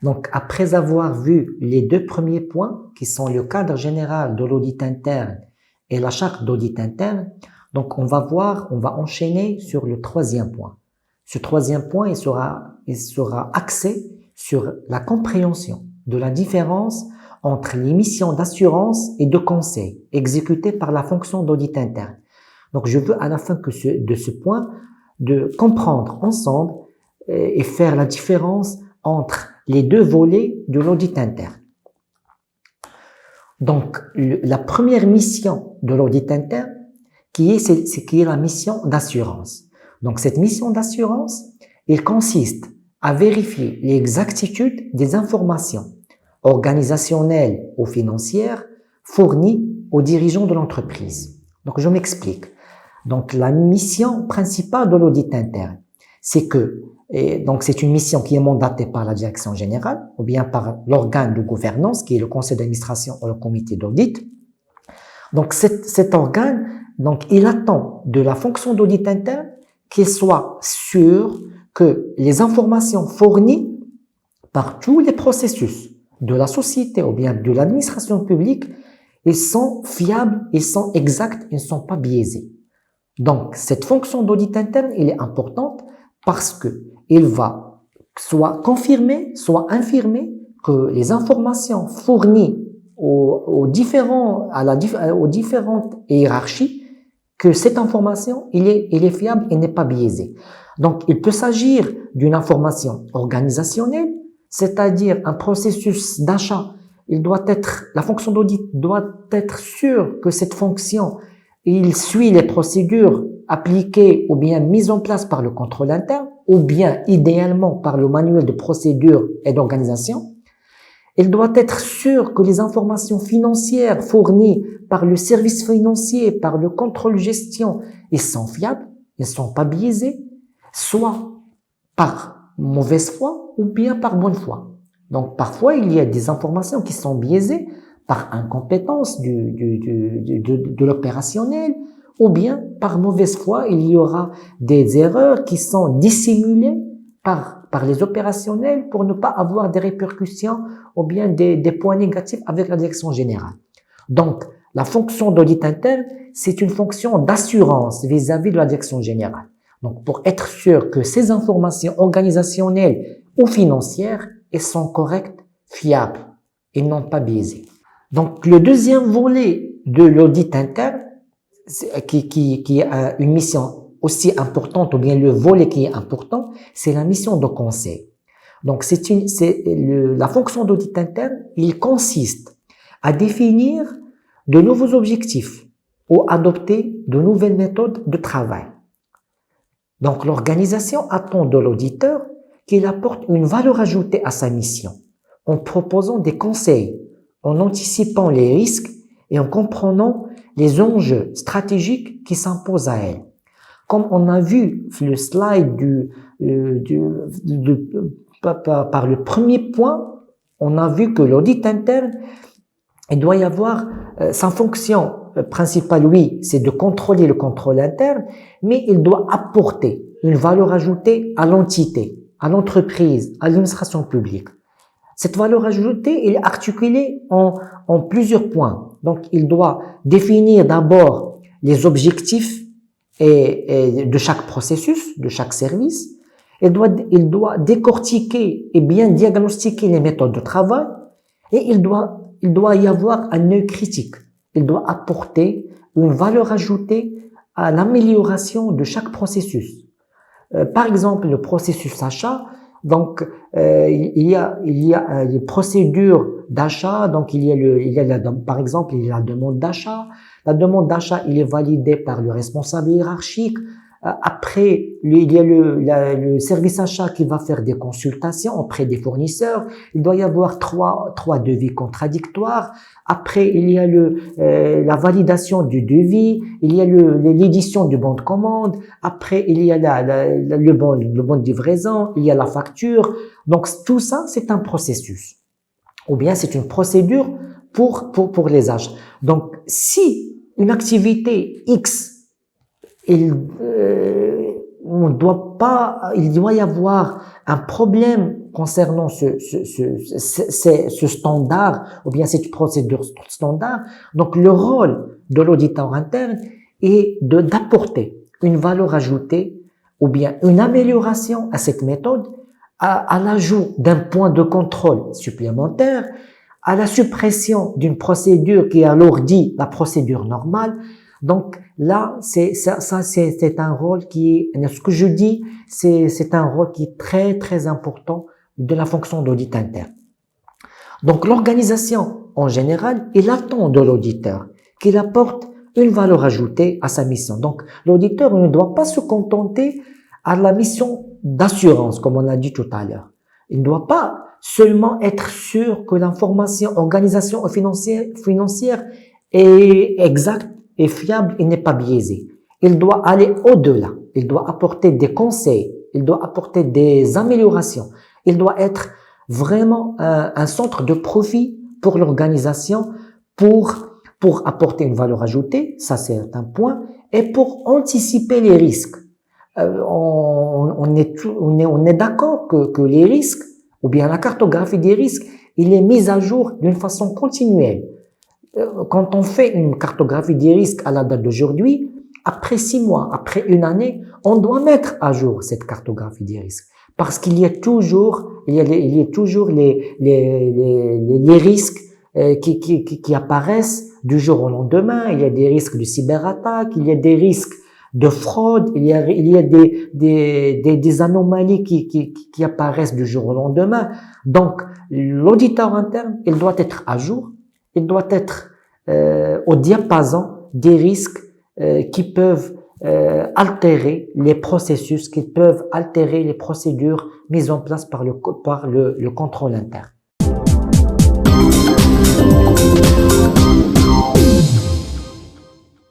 Donc, après avoir vu les deux premiers points, qui sont le cadre général de l'audit interne et la charte d'audit interne, donc on va enchaîner sur le troisième point. Ce troisième point, il sera axé sur la compréhension de la différence entre les missions d'assurance et de conseil exécutées par la fonction d'audit interne. Donc, je veux à la fin de ce point de comprendre ensemble et faire la différence entre les deux volets de l'audit interne. Donc, la première mission de l'audit interne, qui est la mission d'assurance. Donc, cette mission d'assurance, elle consiste à vérifier l'exactitude des informations organisationnelles ou financières fournies aux dirigeants de l'entreprise. Donc, je m'explique. Donc, la mission principale de l'audit interne, c'est que donc c'est une mission qui est mandatée par la direction générale ou bien par l'organe de gouvernance qui est le conseil d'administration ou le comité d'audit. Donc cet organe, donc il attend de la fonction d'audit interne qu'il soit sûr que les informations fournies par tous les processus de la société ou bien de l'administration publique, ils sont fiables, ils sont exacts, ils ne sont pas biaisés. Donc cette fonction d'audit interne, elle est importante parce que il va soit confirmer, soit infirmer que les informations fournies aux différentes hiérarchies, que cette information, il est fiable et n'est pas biaisée. Donc, il peut s'agir d'une information organisationnelle, c'est-à-dire un processus d'achat. La fonction d'audit doit être sûre que cette fonction, il suit les procédures appliquées ou bien mises en place par le contrôle interne, ou bien idéalement par le manuel de procédure et d'organisation. Il doit être sûr que les informations financières fournies par le service financier, par le contrôle gestion, ils sont fiables, ils ne sont pas biaisés, soit par mauvaise foi ou bien par bonne foi. Donc parfois il y a des informations qui sont biaisées par incompétence de l'opérationnel, ou bien par mauvaise foi, il y aura des erreurs qui sont dissimulées par les opérationnels pour ne pas avoir des répercussions ou bien des points négatifs avec la direction générale. Donc, la fonction d'audit interne, c'est une fonction d'assurance vis-à-vis de la direction générale. Donc, pour être sûr que ces informations organisationnelles ou financières, elles sont correctes, fiables et non pas biaisées. Donc, le deuxième volet de l'audit interne, qui a une mission aussi importante, ou bien le volet qui est important, c'est la mission de conseil. Donc, la fonction d'audit interne, il consiste à définir de nouveaux objectifs ou adopter de nouvelles méthodes de travail. Donc, l'organisation attend de l'auditeur qu'il apporte une valeur ajoutée à sa mission, en proposant des conseils, en anticipant les risques et en comprenant les enjeux stratégiques qui s'imposent à elle. Comme on a vu le slide par le premier point, on a vu que l'audit interne, il doit y avoir sa fonction principale, oui, c'est de contrôler le contrôle interne, mais il doit apporter une valeur ajoutée à l'entité, à l'entreprise, à l'administration publique. Cette valeur ajoutée, elle est articulée en plusieurs points. Donc, il doit définir d'abord les objectifs de chaque processus, de chaque service. Il doit décortiquer et bien diagnostiquer les méthodes de travail. Et il doit y avoir un œil critique. Il doit apporter une valeur ajoutée à l'amélioration de chaque processus. Par exemple, le processus achat, donc il y a les procédures d'achat, donc par exemple il y a la demande d'achat. La demande d'achat, il est validé par le responsable hiérarchique. Après, il y a le service achat qui va faire des consultations auprès des fournisseurs. Il doit y avoir trois devis contradictoires. Après, il y a la validation du devis. Il y a l'édition du bon de commande. Après, il y a le bon de livraison. Il y a la facture. Donc, tout ça, c'est un processus. Ou bien, c'est une procédure pour les achats. Donc, si une activité X il doit y avoir un problème concernant ce standard ou bien cette procédure standard. Donc, le rôle de l'auditeur interne est d'apporter une valeur ajoutée ou bien une amélioration à cette méthode, à l'ajout d'un point de contrôle supplémentaire, à la suppression d'une procédure qui alourdit la procédure normale. Donc là, c'est un rôle ce que je dis, c'est un rôle qui est très très important de la fonction d'audit interne. Donc l'organisation en général, il attend de l'auditeur qu'il apporte une valeur ajoutée à sa mission. Donc l'auditeur ne doit pas se contenter à la mission d'assurance, comme on a dit tout à l'heure. Il ne doit pas seulement être sûr que l'information organisation financière est exacte et fiable et n'est pas biaisée. Il doit aller au-delà. Il doit apporter des conseils. Il doit apporter des améliorations. Il doit être vraiment un centre de profit pour l'organisation pour apporter une valeur ajoutée. Ça, c'est un point. Et pour anticiper les risques. On est d'accord que les risques, ou bien la cartographie des risques, il est mise à jour d'une façon continuelle. Quand on fait une cartographie des risques à la date d'aujourd'hui, après 6 mois, après une année, on doit mettre à jour cette cartographie des risques. Parce qu'il y a toujours les risques qui apparaissent du jour au lendemain. Il y a des risques de cyberattaque, il y a des risques de fraude, il y a des anomalies qui apparaissent du jour au lendemain. Donc, l'auditeur interne, il doit être à jour, il doit être au diapason des risques qui peuvent altérer les processus, qui peuvent altérer les procédures mises en place par le contrôle interne.